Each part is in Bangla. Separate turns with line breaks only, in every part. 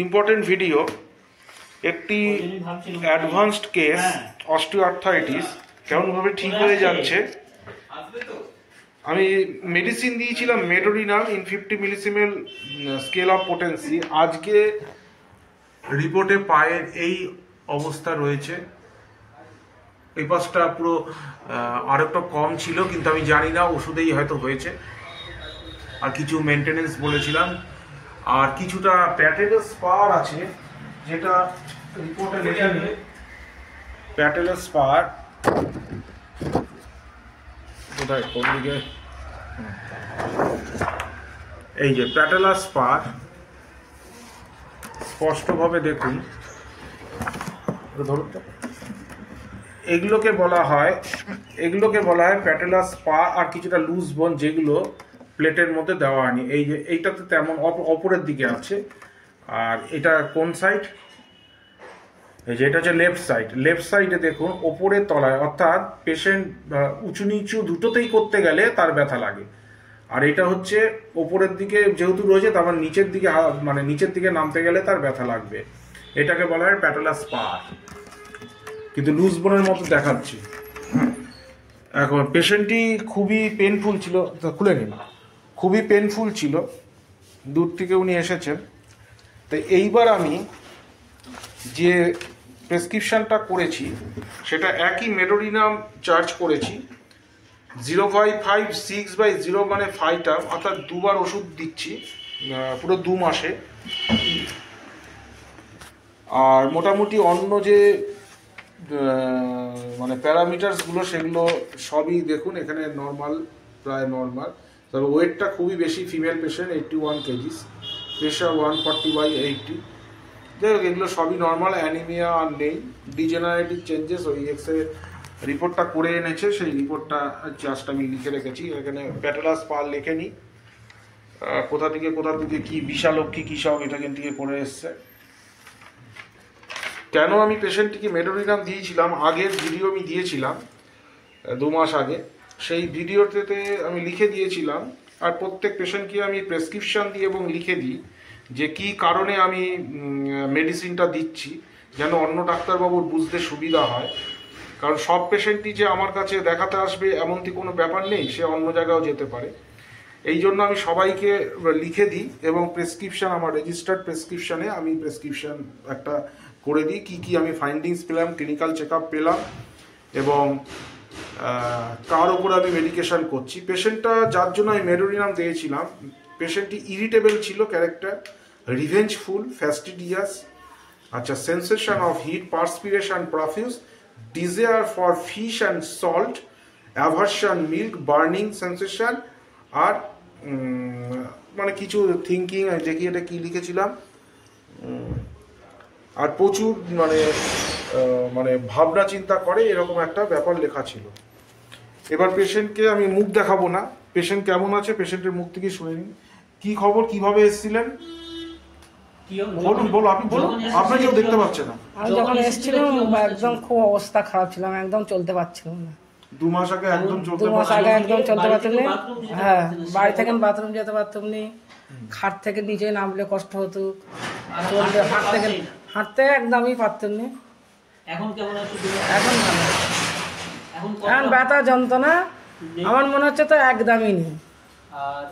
Important video. একটি অ্যাডভান্সড কেস অস্টিওআর্থ্রাইটিস কেমনভাবে ঠিক হয়ে যাচ্ছে। আমি মেডিসিন দিয়েছিলাম Medorrhinum in 50 millesimal scale of potency. আজকে রিপোর্টে পায়ের এই অবস্থা রয়েছে। এই পাশটা পুরো আর একটা কম ছিল, কিন্তু আমি জানি না, ওষুধেই হয়তো হয়েছে। আর কিছু মেনটেনেন্স বলেছিলাম, আর কিছুটা প্যাটেলাস স্পার আছে, যেটা রিপোর্টে লেখা নেই। প্যাটেলাস স্পার কোথায়, কোন দিকে? এই যে প্যাটেলাস স্পার, স্পষ্টভাবে দেখুন। ধরুন, এগুলোকে বলা হয় প্যাটেলাস স্পা। আর কিছুটা লুজ বোন যেগুলো প্লেটের মধ্যে দেওয়া হয়নি। এই যে এইটাতে তেমন অপরের দিকে আছে। আর এটা কোন সাইড? এই যে এটা হচ্ছে লেফট সাইডে দেখুন, ওপরের তলায়, অর্থাৎ পেশেন্ট উঁচু নিচু দুটোতেই করতে গেলে তার ব্যথা লাগে। আর এটা হচ্ছে ওপরের দিকে যেহেতু রয়েছে, তারপর নিচের দিকে, মানে নিচের দিকে নামতে গেলে তার ব্যথা লাগবে। এটাকে বলা হয় প্যাটেলাস স্পার, কিন্তু লুজ বোনের মতো দেখাচ্ছি। এখন পেশেন্টটি খুবই পেনফুল ছিল, খুলে নিন। খুবই পেনফুল ছিল, দূর থেকে উনি এসেছেন। তো এইবার আমি যে প্রেসক্রিপশানটা করেছি সেটা একই মেডোরিনাম চার্জ করেছি। 0.56/0 মানে 5 টার্ম, অর্থাৎ দুবার ওষুধ দিচ্ছি পুরো 2 মাসে। আর মোটামুটি অন্য যে মানে প্যারামিটার্সগুলো সেগুলো সবই দেখুন এখানে নর্মাল, প্রায় নর্মাল। তবে ওয়েটটা খুবই বেশি, ফিমেল পেশেন্ট, 81 কেজিস, প্রেশার 140/80। যাই হোক, এগুলো সবই নর্মাল, অ্যানিমিয়া আর নেই। ডিজেনারেটিভ চেঞ্জেস ওই এক্সরে রিপোর্টটা করে এনেছে, সেই রিপোর্টটা জাস্ট আমি লিখে রেখেছি। এখানে প্যাটেলাস স্পার লেখে নি, কোথা থেকে কি বিশালক্ষী কী সব এটা কিন্তু থেকে করে এসছে। কেন আমি পেশেন্টটিকে মেডোরিনাম দিয়েছিলাম, আগের ভিডিও আমি দিয়েছিলাম 2 মাস আগে, সেই ভিডিওতে আমি লিখে দিয়েছিলাম। আর প্রত্যেক পেশেন্টকে আমি প্রেসক্রিপশান দিই এবং লিখে দিই যে কি কারণে আমি মেডিসিনটা দিচ্ছি, যেন অন্য ডাক্তারবাবুর বুঝতে সুবিধা হয়। কারণ সব পেশেন্টই যে আমার কাছে দেখাতে আসবে এমনটি কোনো ব্যাপার নেই, সে অন্য জায়গাও যেতে পারে। এই জন্য আমি সবাইকে লিখে দিই এবং প্রেসক্রিপশান, আমার রেজিস্টার্ড প্রেসক্রিপশানে আমি প্রেসক্রিপশান একটা করে দিই, কি আমি ফাইন্ডিংস পেলাম, ক্লিনিক্যাল চেক আপ পেলাম এবং কার ওপর আমি মেডিকেশান করছি। পেশেন্টটা যার জন্য আমি মেডোরিনাম দিয়েছিলাম, পেশেন্টটি ইরিটেবল ছিল ক্যারেক্টার, রিভেঞ্জফুল, ফ্যাস্টিডিয়াস, আচ্ছা, sensation of heat, perspiration profuse, desire for fish and salt, aversion milk, burning sensation, আর মানে কিছু থিঙ্কিং, দেখি এটা কি লিখেছিলাম, আর প্রচুর মানে ভাবনা চিন্তা করে, এরকম একটা ব্যাপার লেখা ছিল। এবার পেশেন্টকে আমি মুখ দেখাবো না, পেশেন্ট কেমন আছে পেশেন্টের মুখ থেকে শুনে নিন। কি খবর, কিভাবে এসেছিলেন বলুন, আপনি বলুন, আপনাকেও দেখতে পাচ্ছে না।
আমি যখন এসেছিলাম একদম খুব অবস্থা খারাপ ছিলাম, একদম চলতে পারছিলাম না।
2 মাস আগে একদম চলতে
2 মাস আগে একদম চলতে পারতাম না। হ্যাঁ, বাড়ি থেকে বাথরুম যেতে পারতাম না, খাট থেকে নিচে নামলে কষ্ট হতো, চলতে হাঁটতে একদমই পারতাম না।
এখন কেমন আছে?
এখন ভালো, এখন ব্যথা যন্ত্রণা আমার মনে হচ্ছে তো একদমই নেই।
আর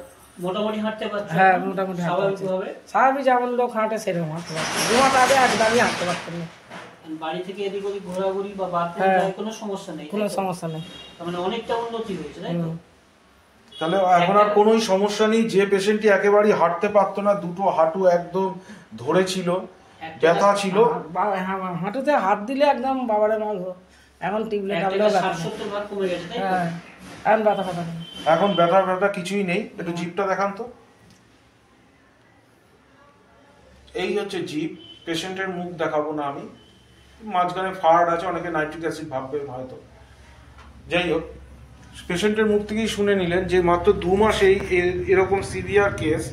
মোটামুটি হাঁটতে পারছেন?
হ্যাঁ, মোটামুটি
স্বাভাবিকভাবে,
স্বাভাবিক যেমন লোক হাঁটে সেরকম হাঁটতে পারতাম। 2 মাস আগে একদমই হাঁটতে পারতাম না।
বাড়ি থেকে এদিক ওদিক ঘোরাঘুরি বা বাথরুম যায় কোনো সমস্যা নেই?
কোনো সমস্যা নেই,
মানে অনেকটা উন্নতি হয়েছে, তাই তো?
তাহলে এখন আর কোনো সমস্যা নেই। যে পেশেন্টটি একেবারেই হাঁটতে পারতো না, দুটো হাঁটু একদম ধরেছিল, ব্যথা ছিল,
হাঁটুতে হাত দিলে একদম বাবারে মারবো, এখন টিপলে টাবলেও ব্যথা কমে গেছে। হ্যাঁ, এখন ব্যথা নেই,
এখন ব্যথা কিছুই নেই। একটু জিভটা দেখান তো। এই হচ্ছে জিভ। পেশেন্টের মুখ দেখাবো না আমি, মাঝখানে ফাড় আছে, অনেকে নাইট্রিক অ্যাসিড ভাববে হয়তো। যাই হোক, পেশেন্টের মুখ থেকেই শুনে নিলেন যে মাত্র 2 মাসেই এরকম সিভিয়ার কেস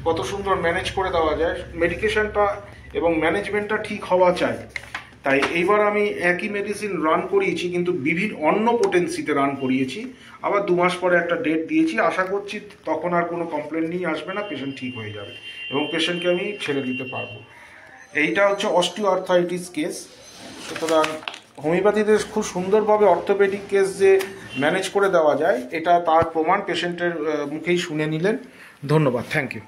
কত সুন্দর ম্যানেজ করে দেওয়া যায়। মেডিকেশনটা এবং ম্যানেজমেন্টটা ঠিক হওয়া চাই। তাই এইবার আমি একই মেডিসিন রান করিয়েছি, কিন্তু বিভিন্ন অন্য পোটেন্সিতে রান করিয়েছি। আবার 2 মাস পরে একটা ডেট দিয়েছি, আশা করছি তখন আর কোনো কমপ্লেন নিয়ে আসবে না, পেশেন্ট ঠিক হয়ে যাবে। এবং পেশেন্টকে আমি ছেড়ে দিতে পারবো। এইটা হচ্ছে অস্টিওআর্থ্রাইটিস কেস। সুতরাং হোমিওপ্যাথিতে খুব সুন্দরভাবে অর্থোপেডিক কেস যে ম্যানেজ করে দেওয়া যায়, এটা তার প্রমাণ পেশেন্টের মুখেই শুনে নিলেন। ধন্যবাদ, থ্যাংক ইউ।